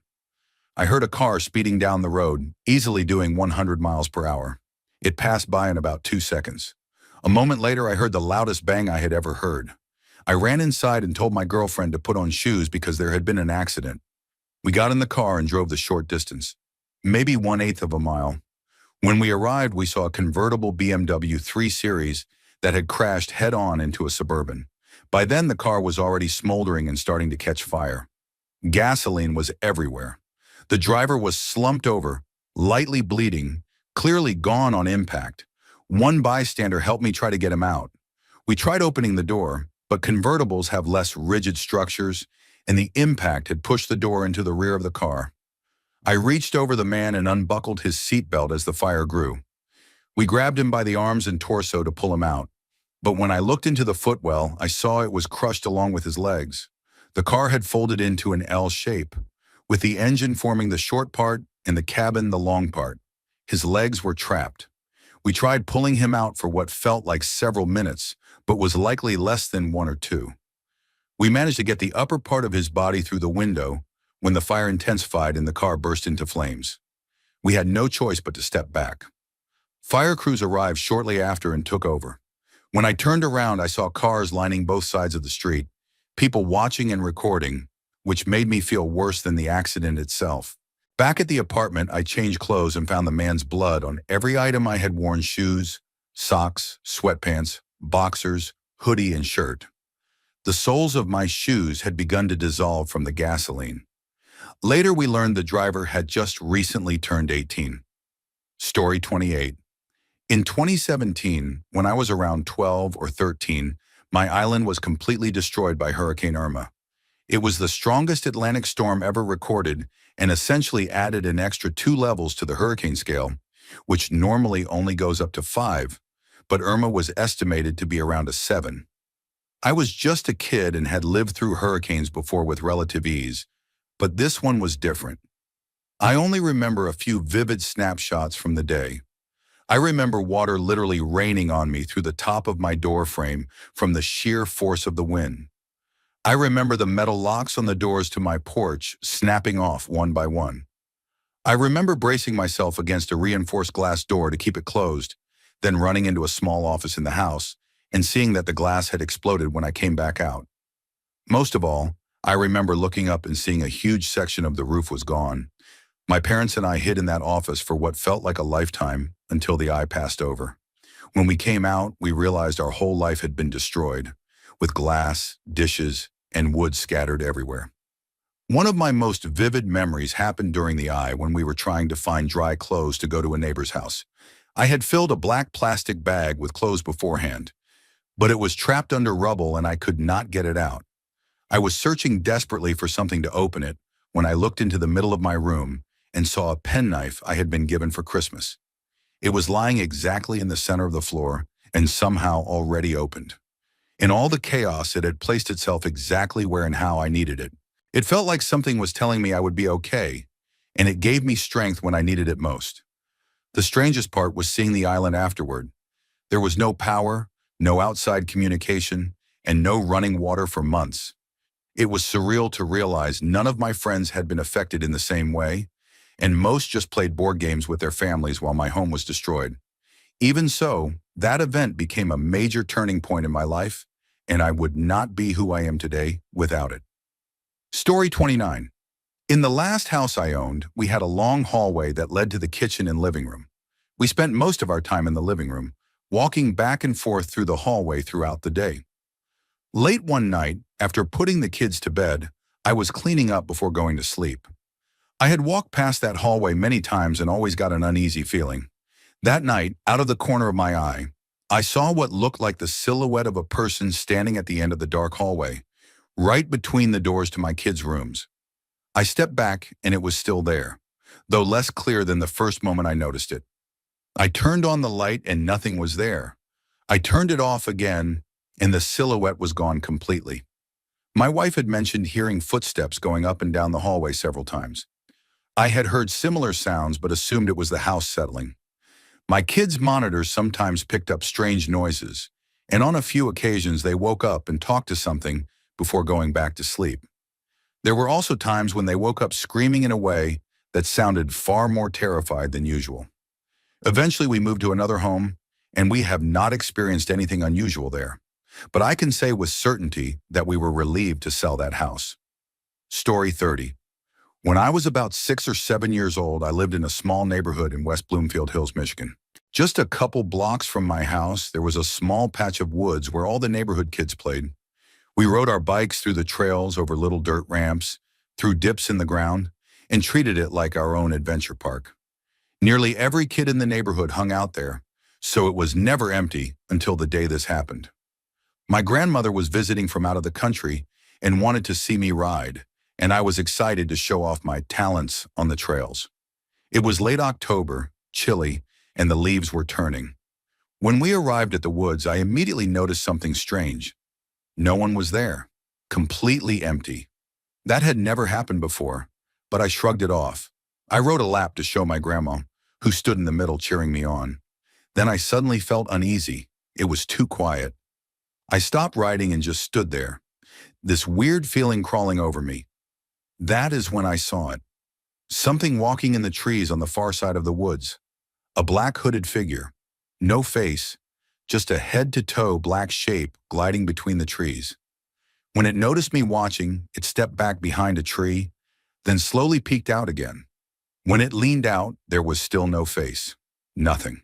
I heard a car speeding down the road, easily doing 100 miles per hour. It passed by in about 2 seconds. A moment later, I heard the loudest bang I had ever heard. I ran inside and told my girlfriend to put on shoes because there had been an accident. We got in the car and drove the short distance, maybe 1/8 of a mile. When we arrived, we saw a convertible BMW 3 Series that had crashed head-on into a Suburban. By then, the car was already smoldering and starting to catch fire. Gasoline was everywhere. The driver was slumped over, lightly bleeding, clearly gone on impact. One bystander helped me try to get him out. We tried opening the door, but convertibles have less rigid structures, and the impact had pushed the door into the rear of the car. I reached over the man and unbuckled his seatbelt as the fire grew. We grabbed him by the arms and torso to pull him out. But when I looked into the footwell, I saw it was crushed along with his legs. The car had folded into an L shape, with the engine forming the short part and the cabin the long part. His legs were trapped. We tried pulling him out for what felt like several minutes, but was likely less than 1 or 2. We managed to get the upper part of his body through the window when the fire intensified and the car burst into flames. We had no choice but to step back. Fire crews arrived shortly after and took over. When I turned around, I saw cars lining both sides of the street, people watching and recording, which made me feel worse than the accident itself. Back at the apartment, I changed clothes and found the man's blood on every item I had worn: shoes, socks, sweatpants, boxers, hoodie, and shirt. The soles of my shoes had begun to dissolve from the gasoline. Later, we learned the driver had just recently turned 18. Story 28. In 2017, when I was around 12 or 13, my island was completely destroyed by Hurricane Irma. It was the strongest Atlantic storm ever recorded and essentially added an extra 2 levels to the hurricane scale, which normally only goes up to 5, but Irma was estimated to be around a 7. I was just a kid and had lived through hurricanes before with relative ease, but this one was different. I only remember a few vivid snapshots from the day. I remember water literally raining on me through the top of my door frame from the sheer force of the wind. I remember the metal locks on the doors to my porch snapping off one by one. I remember bracing myself against a reinforced glass door to keep it closed, then running into a small office in the house and seeing that the glass had exploded when I came back out. Most of all, I remember looking up and seeing a huge section of the roof was gone. My parents and I hid in that office for what felt like a lifetime until the eye passed over. When we came out, we realized our whole life had been destroyed, with glass, dishes, and wood scattered everywhere. One of my most vivid memories happened during the eye when we were trying to find dry clothes to go to a neighbor's house. I had filled a black plastic bag with clothes beforehand, but it was trapped under rubble and I could not get it out. I was searching desperately for something to open it when I looked into the middle of my room and saw a penknife I had been given for Christmas. It was lying exactly in the center of the floor and somehow already opened. In all the chaos, it had placed itself exactly where and how I needed it. It felt like something was telling me I would be okay, and it gave me strength when I needed it most. The strangest part was seeing the island afterward. There was no power, no outside communication, and no running water for months. It was surreal to realize none of my friends had been affected in the same way, and most just played board games with their families while my home was destroyed. Even so, that event became a major turning point in my life, and I would not be who I am today without it. Story 29. In the last house I owned, we had a long hallway that led to the kitchen and living room. We spent most of our time in the living room, walking back and forth through the hallway throughout the day. Late one night, after putting the kids to bed, I was cleaning up before going to sleep. I had walked past that hallway many times and always got an uneasy feeling. That night, out of the corner of my eye, I saw what looked like the silhouette of a person standing at the end of the dark hallway, right between the doors to my kids' rooms. I stepped back and it was still there, though less clear than the first moment I noticed it. I turned on the light and nothing was there. I turned it off again and the silhouette was gone completely. My wife had mentioned hearing footsteps going up and down the hallway several times. I had heard similar sounds but assumed it was the house settling. My kids' monitors sometimes picked up strange noises, and on a few occasions they woke up and talked to something before going back to sleep. There were also times when they woke up screaming in a way that sounded far more terrified than usual. Eventually we moved to another home, and we have not experienced anything unusual there. But I can say with certainty that we were relieved to sell that house. Story 30. When I was about 6 or 7 years old, I lived in a small neighborhood in West Bloomfield Hills, Michigan. Just a couple blocks from my house, there was a small patch of woods where all the neighborhood kids played. We rode our bikes through the trails over little dirt ramps, through dips in the ground, and treated it like our own adventure park. Nearly every kid in the neighborhood hung out there, so it was never empty until the day this happened. My grandmother was visiting from out of the country and wanted to see me ride, and I was excited to show off my talents on the trails. It was late October, chilly, and the leaves were turning. When we arrived at the woods, I immediately noticed something strange. No one was there, completely empty. That had never happened before, but I shrugged it off. I rode a lap to show my grandma, who stood in the middle cheering me on. Then I suddenly felt uneasy. It was too quiet. I stopped riding and just stood there, this weird feeling crawling over me. That is when I saw it. Something walking in the trees on the far side of the woods. A black hooded figure. No face, just a head-to-toe black shape gliding between the trees. When it noticed me watching, it stepped back behind a tree, then slowly peeked out again. When it leaned out, there was still no face. Nothing.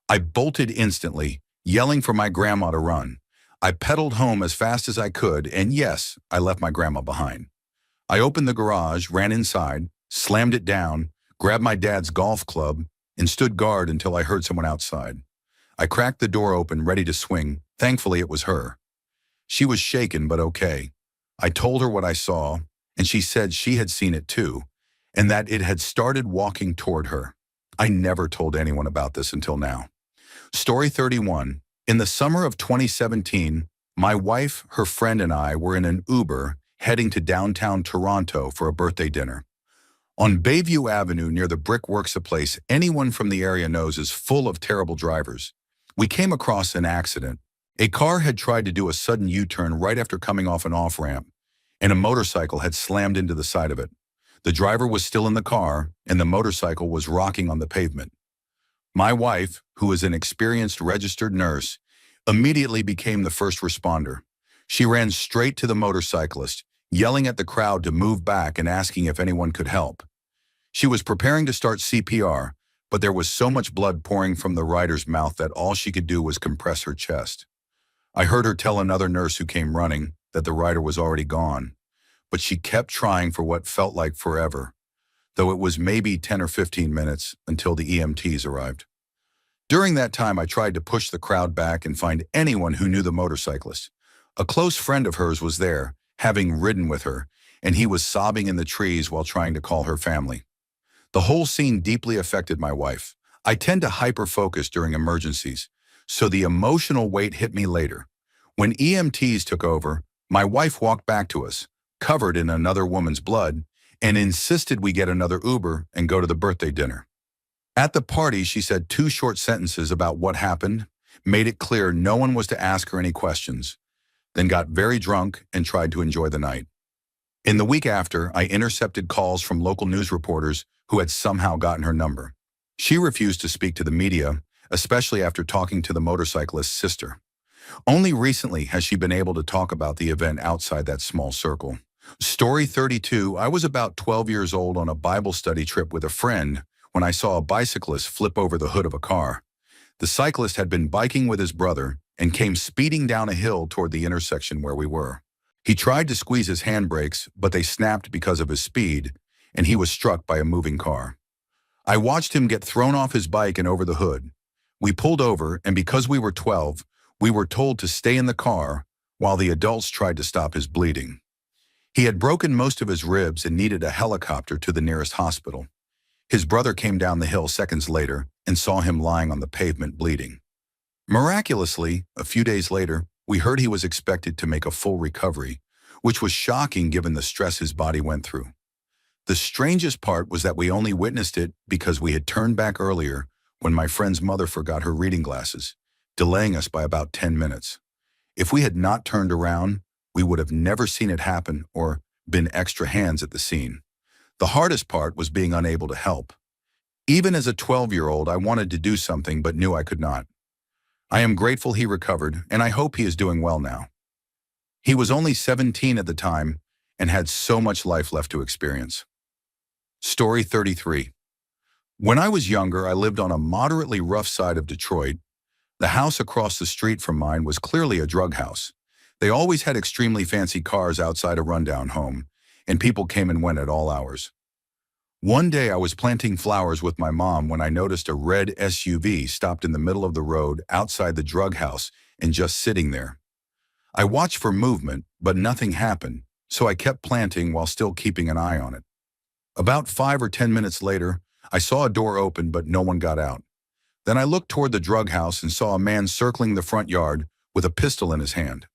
I bolted instantly, yelling for my grandma to run. I pedaled home as fast as I could, and yes, I left my grandma behind. I opened the garage, ran inside, slammed it down, grabbed my dad's golf club, and stood guard until I heard someone outside. I cracked the door open, ready to swing. Thankfully, it was her. She was shaken, but okay. I told her what I saw, and she said she had seen it too, and that it had started walking toward her. I never told anyone about this until now. Story 31. In the summer of 2017, my wife, her friend, and I were in an Uber heading to downtown Toronto for a birthday dinner. On Bayview Avenue near the Brickworks, a place anyone from the area knows is full of terrible drivers, we came across an accident. A car had tried to do a sudden U-turn right after coming off an off-ramp, and a motorcycle had slammed into the side of it. The driver was still in the car, and the motorcycle was rocking on the pavement. My wife, who is an experienced registered nurse, immediately became the first responder. She ran straight to the motorcyclist, yelling at the crowd to move back and asking if anyone could help. She was preparing to start CPR, but there was so much blood pouring from the rider's mouth that all she could do was compress her chest. I heard her tell another nurse who came running that the rider was already gone, but she kept trying for what felt like forever, though it was maybe 10 or 15 minutes until the EMTs arrived. During that time, I tried to push the crowd back and find anyone who knew the motorcyclist. A close friend of hers was there, having ridden with her, and he was sobbing in the trees while trying to call her family. The whole scene deeply affected my wife. I tend to hyper-focus during emergencies, so the emotional weight hit me later. When EMTs took over, my wife walked back to us, covered in another woman's blood, and insisted we get another Uber and go to the birthday dinner. At the party, she said 2 short sentences about what happened, made it clear no one was to ask her any questions, then got very drunk and tried to enjoy the night. In the week after, I intercepted calls from local news reporters who had somehow gotten her number. She refused to speak to the media, especially after talking to the motorcyclist's sister. Only recently has she been able to talk about the event outside that small circle. Story 32, I was about 12 years old on a Bible study trip with a friend when I saw a bicyclist flip over the hood of a car. The cyclist had been biking with his brother and came speeding down a hill toward the intersection where we were. He tried to squeeze his handbrakes, but they snapped because of his speed, and he was struck by a moving car. I watched him get thrown off his bike and over the hood. We pulled over, and because we were 12, we were told to stay in the car while the adults tried to stop his bleeding. He had broken most of his ribs and needed a helicopter to the nearest hospital. His brother came down the hill seconds later and saw him lying on the pavement bleeding. Miraculously, a few days later, we heard he was expected to make a full recovery, which was shocking given the stress his body went through. The strangest part was that we only witnessed it because we had turned back earlier when my friend's mother forgot her reading glasses, delaying us by about 10 minutes. If we had not turned around, we would have never seen it happen or been extra hands at the scene. The hardest part was being unable to help. Even as a 12-year-old, I wanted to do something but knew I could not. I am grateful he recovered, and I hope he is doing well now. He was only 17 at the time and had so much life left to experience. Story 33. When I was younger, I lived on a moderately rough side of Detroit. The house across the street from mine was clearly a drug house. They always had extremely fancy cars outside a rundown home, and people came and went at all hours. One day I was planting flowers with my mom when I noticed a red SUV stopped in the middle of the road outside the drug house and just sitting there. I watched for movement, but nothing happened, so I kept planting while still keeping an eye on it. About 5 or 10 minutes later, I saw a door open but no one got out. Then I looked toward the drug house and saw a man circling the front yard with a pistol in his hand.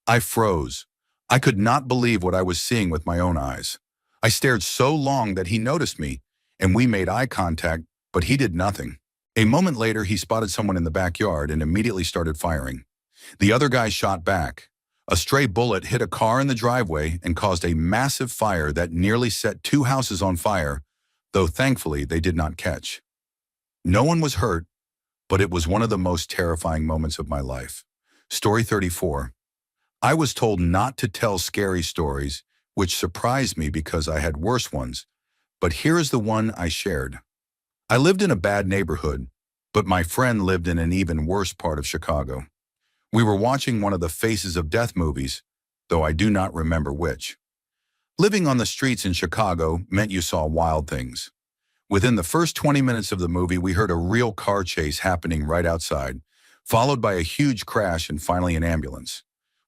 I froze. I could not believe what I was seeing with my own eyes. I stared so long that he noticed me, and we made eye contact, but he did nothing. A moment later, he spotted someone in the backyard and immediately started firing. The other guy shot back. A stray bullet hit a car in the driveway and caused a massive fire that nearly set 2 houses on fire, though thankfully they did not catch. No one was hurt, but it was one of the most terrifying moments of my life. Story 34. I was told not to tell scary stories, which surprised me because I had worse ones, but here is the one I shared. I lived in a bad neighborhood, but my friend lived in an even worse part of Chicago. We were watching one of the Faces of Death movies, though I do not remember which. Living on the streets in Chicago meant you saw wild things. Within the first 20 minutes of the movie, we heard a real car chase happening right outside, followed by a huge crash and finally an ambulance.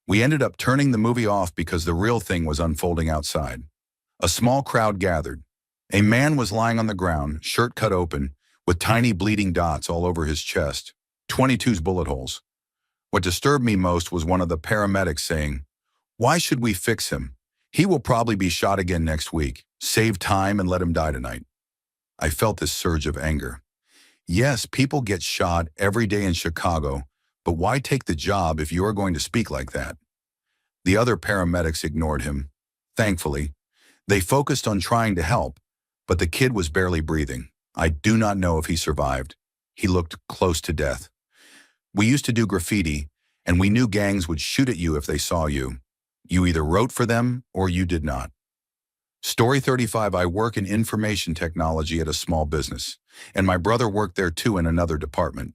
We ended up turning the movie off because the real thing was unfolding outside. A small crowd gathered. A man was lying on the ground, shirt cut open, with tiny bleeding dots all over his chest, 22 bullet holes. What disturbed me most was one of the paramedics saying, "Why should we fix him? He will probably be shot again next week. Save time and let him die tonight." I felt this surge of anger. Yes, people get shot every day in Chicago, but why take the job if you are going to speak like that? The other paramedics ignored him. Thankfully, they focused on trying to help, but the kid was barely breathing. I do not know if he survived. He looked close to death. We used to do graffiti, and we knew gangs would shoot at you if they saw you. You either wrote for them or you did not. Story 35, I work in information technology at a small business, and my brother worked there too in another department.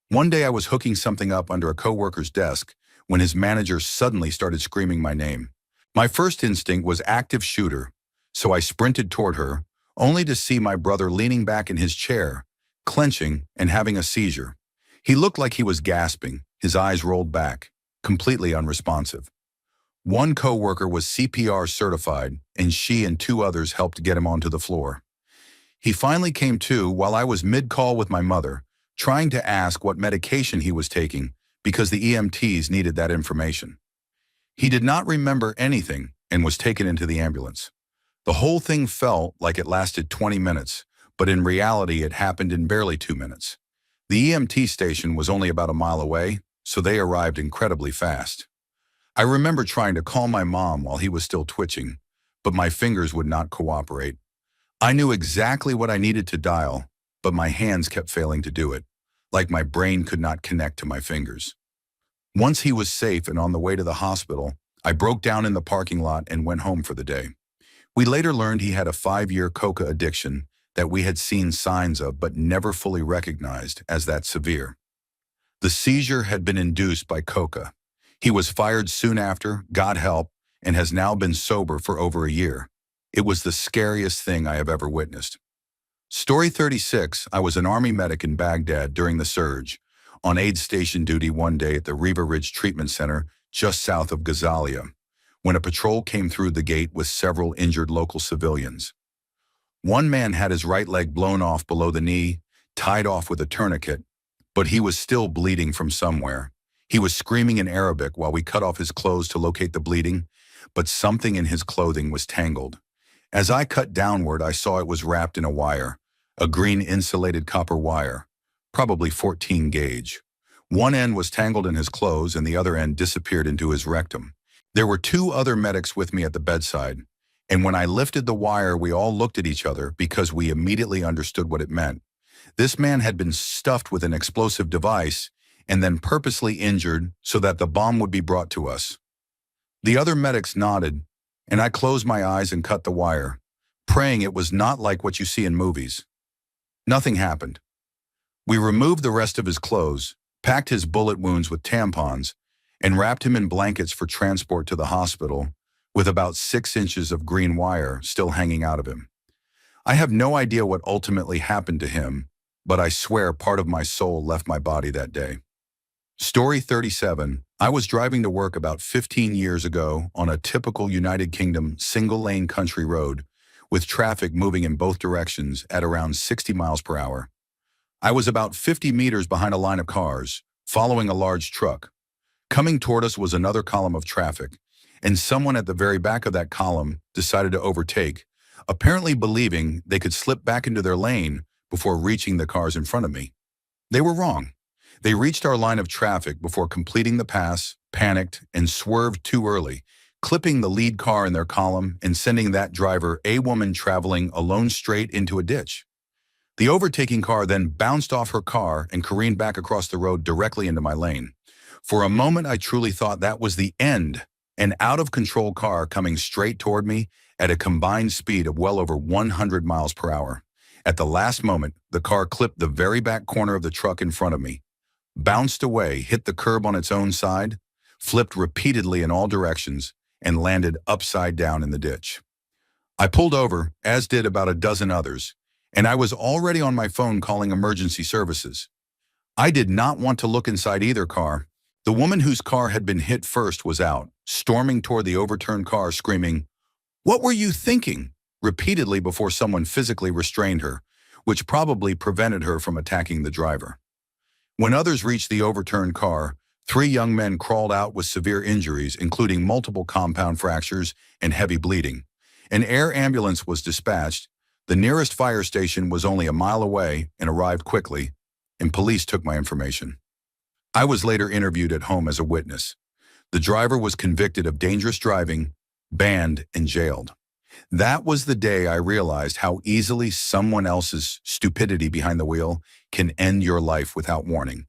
One day I was hooking something up under a coworker's desk when his manager suddenly started screaming my name. My first instinct was active shooter, so I sprinted toward her, only to see my brother leaning back in his chair, clenching and having a seizure. He looked like he was gasping, his eyes rolled back, completely unresponsive. One coworker was CPR certified, and she and two others helped get him onto the floor. He finally came to while I was mid-call with my mother, trying to ask what medication he was taking because the EMTs needed that information. He did not remember anything and was taken into the ambulance. The whole thing felt like it lasted 20 minutes, but in reality it happened in barely 2 minutes. The EMT station was only about a mile away, so they arrived incredibly fast. I remember trying to call my mom while he was still twitching, but my fingers would not cooperate. I knew exactly what I needed to dial, but my hands kept failing to do it, like my brain could not connect to my fingers. Once he was safe and on the way to the hospital, I broke down in the parking lot and went home for the day. We later learned he had a 5-year coca addiction that we had seen signs of but never fully recognized as that severe. The seizure had been induced by coca. He was fired soon after, God help, and has now been sober for over a year. It was the scariest thing I have ever witnessed. Story 36, I was an Army medic in Baghdad during the surge, on aid station duty one day at the Riva Ridge Treatment Center just south of Ghazalia, when a patrol came through the gate with several injured local civilians. One man had his right leg blown off below the knee, tied off with a tourniquet, but he was still bleeding from somewhere. He was screaming in Arabic while we cut off his clothes to locate the bleeding, but something in his clothing was tangled. As I cut downward, I saw it was wrapped in a wire, a green insulated copper wire, probably 14 gauge. One end was tangled in his clothes and the other end disappeared into his rectum. There were 2 other medics with me at the bedside, and when I lifted the wire, we all looked at each other because we immediately understood what it meant. This man had been stuffed with an explosive device and then purposely injured so that the bomb would be brought to us. The other medics nodded, and I closed my eyes and cut the wire, praying it was not like what you see in movies. Nothing happened. We removed the rest of his clothes, packed his bullet wounds with tampons, and wrapped him in blankets for transport to the hospital, with about 6 inches of green wire still hanging out of him. I have no idea what ultimately happened to him, but I swear part of my soul left my body that day. Story 37. I was driving to work about 15 years ago on a typical United Kingdom single-lane country road with traffic moving in both directions at around 60 miles per hour. I was about 50 meters behind a line of cars, following a large truck. Coming toward us was another column of traffic, and someone at the very back of that column decided to overtake, apparently believing they could slip back into their lane before reaching the cars in front of me. They were wrong. They reached our line of traffic before completing the pass, panicked, and swerved too early, clipping the lead car in their column and sending that driver, a woman traveling alone, straight into a ditch. The overtaking car then bounced off her car and careened back across the road directly into my lane. For a moment, I truly thought that was the end, an out-of-control car coming straight toward me at a combined speed of well over 100 miles per hour. At the last moment, the car clipped the very back corner of the truck in front of me, bounced away, hit the curb on its own side, flipped repeatedly in all directions, and landed upside down in the ditch. I pulled over, as did about a dozen others, and I was already on my phone calling emergency services. I did not want to look inside either car. The woman whose car had been hit first was out, storming toward the overturned car, screaming, "What were you thinking?" repeatedly before someone physically restrained her, which probably prevented her from attacking the driver. When others reached the overturned car, 3 young men crawled out with severe injuries, including multiple compound fractures and heavy bleeding. An air ambulance was dispatched. The nearest fire station was only a mile away and arrived quickly, and police took my information. I was later interviewed at home as a witness. The driver was convicted of dangerous driving, banned, and jailed. That was the day I realized how easily someone else's stupidity behind the wheel can end your life without warning.